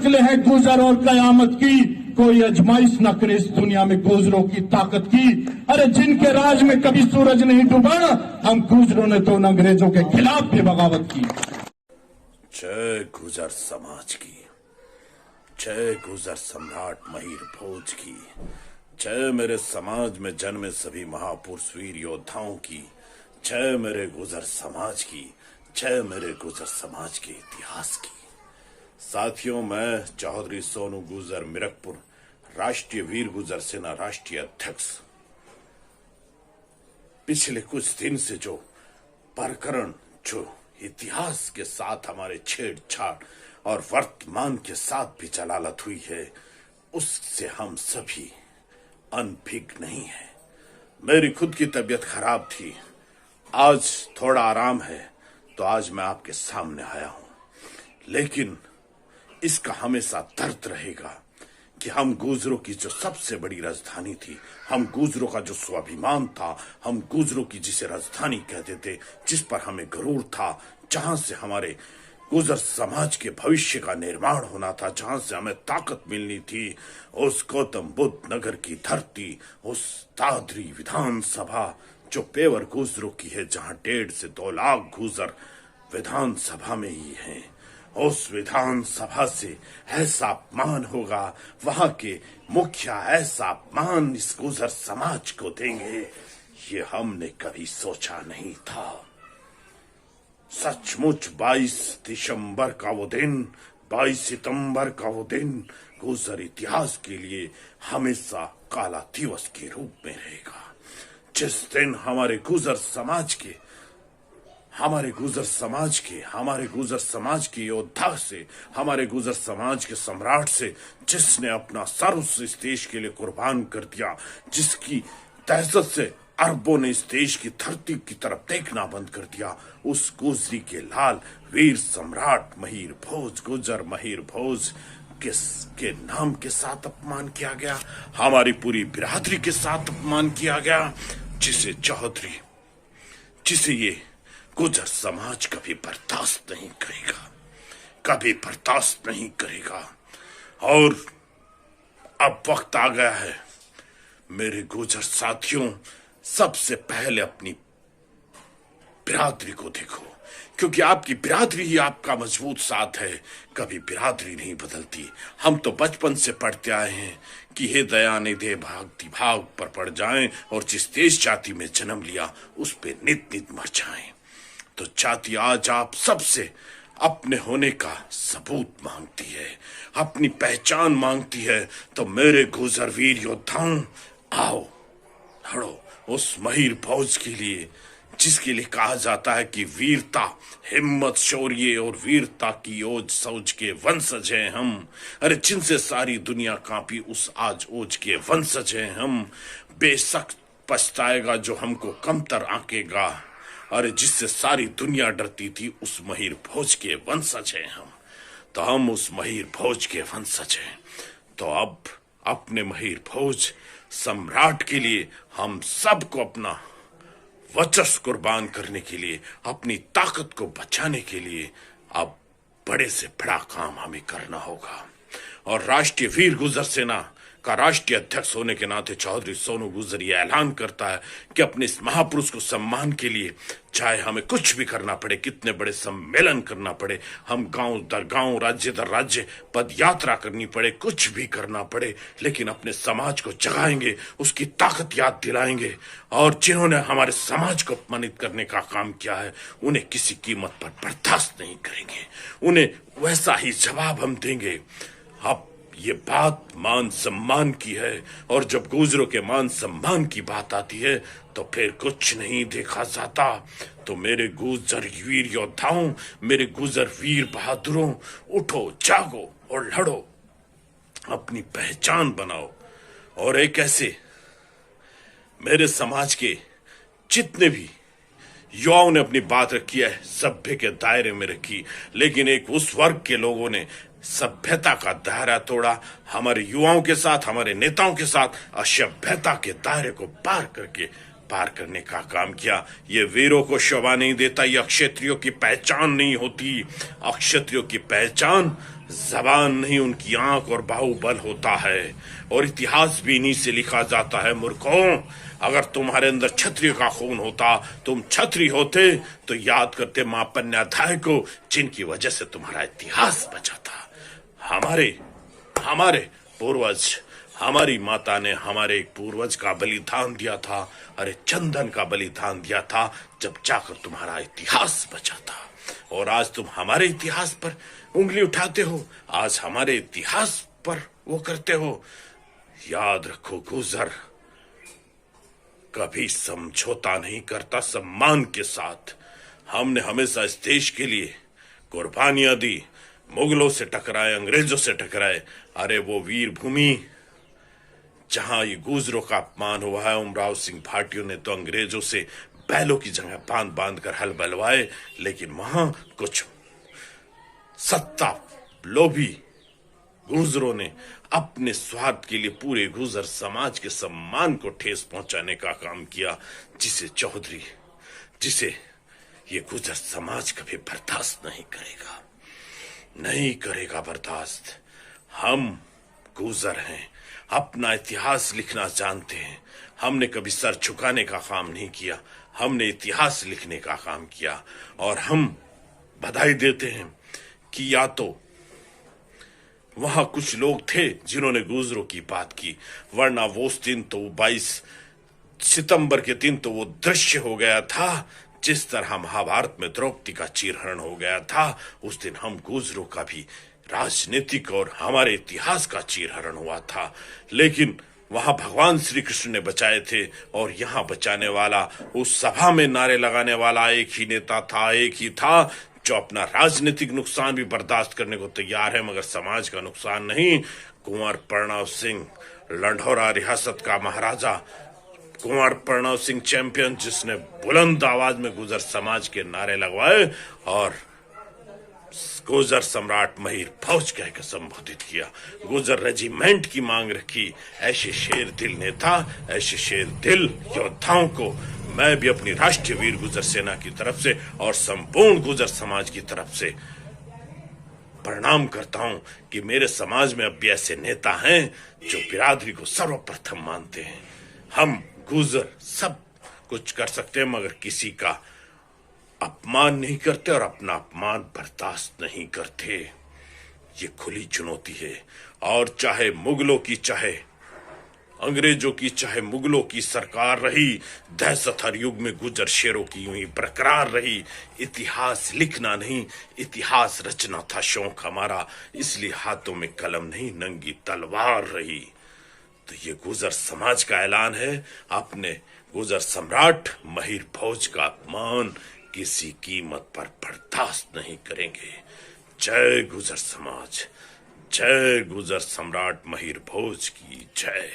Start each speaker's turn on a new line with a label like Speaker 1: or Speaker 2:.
Speaker 1: शक्ल है गुजर और कयामत की, कोई अजमाइश न करे इस दुनिया में गुजरों की ताकत की। अरे जिनके राज में कभी सूरज नहीं डूबा, हम गुजरों ने तो उन अंग्रेजों के खिलाफ भी बगावत की।
Speaker 2: जय गुजर समाज की, जय गुजर सम्राट महीर भोज की, जय मेरे समाज में जन्मे सभी महापुरुष वीर योद्धाओं की, जय मेरे गुजर समाज की, जय मेरे गुजर समाज के इतिहास की। साथियों, मैं चौधरी सोनू गुजर मिरकपुर, राष्ट्रीय वीर गुजर सेना राष्ट्रीय अध्यक्ष, पिछले कुछ दिन से जो प्रकरण जो इतिहास के साथ हमारे छेड़छाड़ और वर्तमान के साथ भी जलालत हुई है, उससे हम सभी अनभिज्ञ नहीं है। मेरी खुद की तबीयत खराब थी, आज थोड़ा आराम है, तो आज मैं आपके सामने आया हूं। लेकिन इसका हमेशा दर्द रहेगा कि हम गुजरों की जो सबसे बड़ी राजधानी थी, हम गुजरों का जो स्वाभिमान था, हम गुजरों की जिसे राजधानी कहते थे, जिस पर हमें गरूर था, जहां से हमारे गुजर समाज के भविष्य का निर्माण होना था, जहां से हमें ताकत मिलनी थी, उस गौतम बुद्ध नगर की धरती, उस दादरी विधानसभा जो पेवर गुजरों की है, जहां 1.5 से 2 लाख गुजर विधानसभा में ही हैं, उस विधानसभा से ऐसा अपमान होगा, वहां के मुखिया ऐसा अपमान इस गुजर समाज को देंगे, ये हमने कभी सोचा नहीं था। सचमुच 22 दिसंबर का वो दिन, 22 सितंबर का वो दिन गुजर इतिहास के लिए हमेशा काला दिवस के रूप में रहेगा। जिस दिन हमारे गुजर समाज के योद्धा से, हमारे गुजर समाज के सम्राट से, जिसने अपना सर्वस्व इस देश के लिए कुर्बान कर दिया, जिसकी दहशत से अरबों ने इस देश की धरती की तरफ देखना बंद कर दिया, उस गुजरी के लाल वीर सम्राट महीर भोज, गुजर महीर भोज के नाम के साथ अपमान किया गया, हमारी पूरी बिरादरी के साथ अपमान किया गया, जिसे ये गुजर समाज कभी बर्दाश्त नहीं करेगा, कभी बर्दाश्त नहीं करेगा। और अब वक्त आ गया है मेरे गुजर साथियों, सबसे पहले अपनी बिरादरी को देखो, क्योंकि आपकी बिरादरी ही आपका मजबूत साथ है। कभी बिरादरी नहीं बदलती। हम तो बचपन से पढ़ते आए हैं कि हे दया निधे भागती भाग पर पड़ जाएं, और जिस देश जाति में जन्म लिया उस पे नित नित मर जाएं। तो जाति आज आप सबसे अपने होने का सबूत मांगती है, अपनी पहचान मांगती है। तो मेरे गुजर वीर योद्धाओं, आओ लड़ो उस महीर फौज के लिए, जिसके लिए कहा जाता है कि वीरता, हिम्मत, शौर्य और वीरता की ओज सौज के वंशज हैं हम। अरे जिनसे सारी दुनिया कांपी, उस आज ओज के वंशज हैं हम। बेशक पछताएगा जो हमको कमतर आंकेगा, अरे जिससे सारी दुनिया डरती थी, उस महीर भोज के वंशज हैं हम। तो हम उस महीर भोज के वंशज हैं। तो अब अपने महीर भोज सम्राट के लिए हम सबको अपना वर्चस्व कुर्बान करने के लिए, अपनी ताकत को बचाने के लिए अब बड़े से बड़ा काम हमें करना होगा। और राष्ट्रीय वीर गुजर सेना का राष्ट्रीय अध्यक्ष होने के नाते चौधरी सोनू गुजर ये ऐलान करता है कि अपने इस महापुरुष को सम्मान के लिए, चाहे हमें कुछ भी करना पड़े, कितने बड़े सम्मेलन करना पड़े, हम गांव दर गांव, राज्य दर राज्य पद यात्रा करनी पड़े, कुछ भी करना पड़े, लेकिन अपने समाज को जगाएंगे, उसकी ताकत याद दिलाएंगे। और जिन्होंने हमारे समाज को अपमानित करने का काम किया है, उन्हें किसी कीमत पर बर्दाश्त नहीं करेंगे, उन्हें वैसा ही जवाब हम देंगे। अब ये बात मान सम्मान की है, और जब गुजरों के मान सम्मान की बात आती है तो फिर कुछ नहीं देखा जाता। तो मेरे गुजर वीर योद्धाओं, मेरे गुजर वीर बहादुरों, उठो, जागो और लड़ो, अपनी पहचान बनाओ। और एक ऐसे मेरे समाज के जितने भी युवाओं ने अपनी बात रखी है, सभ्य के दायरे में रखी, लेकिन एक उस वर्ग के लोगों ने सभ्यता का दायरा तोड़ा, हमारे युवाओं के साथ, हमारे नेताओं के साथ असभ्यता के दायरे को पार करने का काम किया। ये वीरों को शोभा नहीं देता, ये अक्षत्रियों की पहचान नहीं होती। अक्षत्रियों की पहचान जबान नहीं, उनकी आंख और बाहुबल होता है, और इतिहास भी इन्हीं से लिखा जाता है। मूर्खों, अगर तुम्हारे अंदर क्षत्रिय का खून होता, तुम क्षत्रिय होते, तो याद करते मां पन्याध्याय को, जिनकी वजह से तुम्हारा इतिहास बचा था। हमारे पूर्वज, हमारी माता ने हमारे एक पूर्वज का बलिदान दिया था, अरे चंदन का बलिदान दिया था, जब जाकर तुम्हारा इतिहास बचा था। और आज तुम हमारे इतिहास पर उंगली उठाते हो, आज हमारे इतिहास पर वो करते हो। याद रखो गुजर कभी समझौता नहीं करता सम्मान के साथ। हमने हमेशा इस देश के लिए कुर्बानियां दी, मुगलों से टकराए, अंग्रेजों से टकराए। अरे वो वीर भूमि जहां ये गुजरों का अपमान हुआ है, उमराव सिंह भाटियों ने तो अंग्रेजों से बैलों की जगह बांध बांध कर हल बलवाए, लेकिन वहां कुछ सत्ता लोभी गुजरों ने अपने स्वार्थ के लिए पूरे गुजर समाज के सम्मान को ठेस पहुंचाने का काम किया, जिसे ये गुजर समाज कभी बर्दाश्त नहीं करेगा बर्दाश्त। हम गुजर हैं, अपना इतिहास लिखना जानते हैं। हमने कभी सर झुकाने का काम नहीं किया, हमने इतिहास लिखने का काम किया। और हम बधाई देते हैं कि या तो वहां कुछ लोग थे जिन्होंने गुजरों की बात की, वरना वो दिन तो 22 सितंबर के दिन तो वो दृश्य हो गया था जिस तरह महाभारत में द्रौपदी का चीरहरण हो गया था। उस दिन हम गुजरों का भी राजनीतिक और हमारे इतिहास का चीरहरण हुआ था, लेकिन वहां भगवान श्री कृष्ण ने बचाए थे। और यहां बचाने वाला, उस सभा में नारे लगाने वाला एक ही नेता था, एक ही था जो अपना राजनीतिक नुकसान भी बर्दाश्त करने को तैयार है, मगर समाज का नुकसान नहीं। कुंवर प्रणव सिंह, लंढौरा रियासत का महाराजा, कुंवर प्रणव सिंह चैंपियन, जिसने बुलंद आवाज में गुजर समाज के नारे लगवाए और गुजर सम्राट महिर फौज कहकर संबोधित किया, गुजर रेजिमेंट की मांग रखी। ऐसे शेर दिल नेता, ऐसे शेर दिल योद्धाओं को मैं भी अपनी राष्ट्रीय वीर गुजर सेना की तरफ से और संपूर्ण गुजर समाज की तरफ से प्रणाम करता हूं कि मेरे समाज में अब भी ऐसे नेता हैं जो बिरादरी को सर्वप्रथम मानते हैं। हम गुजर सब कुछ कर सकते हैं, मगर किसी का अपमान नहीं करते और अपना अपमान बर्दाश्त नहीं करते। ये खुली चुनौती है। और चाहे मुगलों की, चाहे अंग्रेजों की, चाहे मुगलों की सरकार रही, दहशत हर युग में गुजर शेरों की यूं ही बरकरार रही। इतिहास लिखना नहीं, इतिहास रचना था शौक हमारा, इसलिए हाथों में कलम नहीं, नंगी तलवार रही। तो ये गुजर समाज का ऐलान है, अपने गुजर सम्राट महिर भोज का अपमान किसी कीमत पर बर्दाश्त नहीं करेंगे। जय गुजर समाज, जय गुजर सम्राट महिर भोज की जय।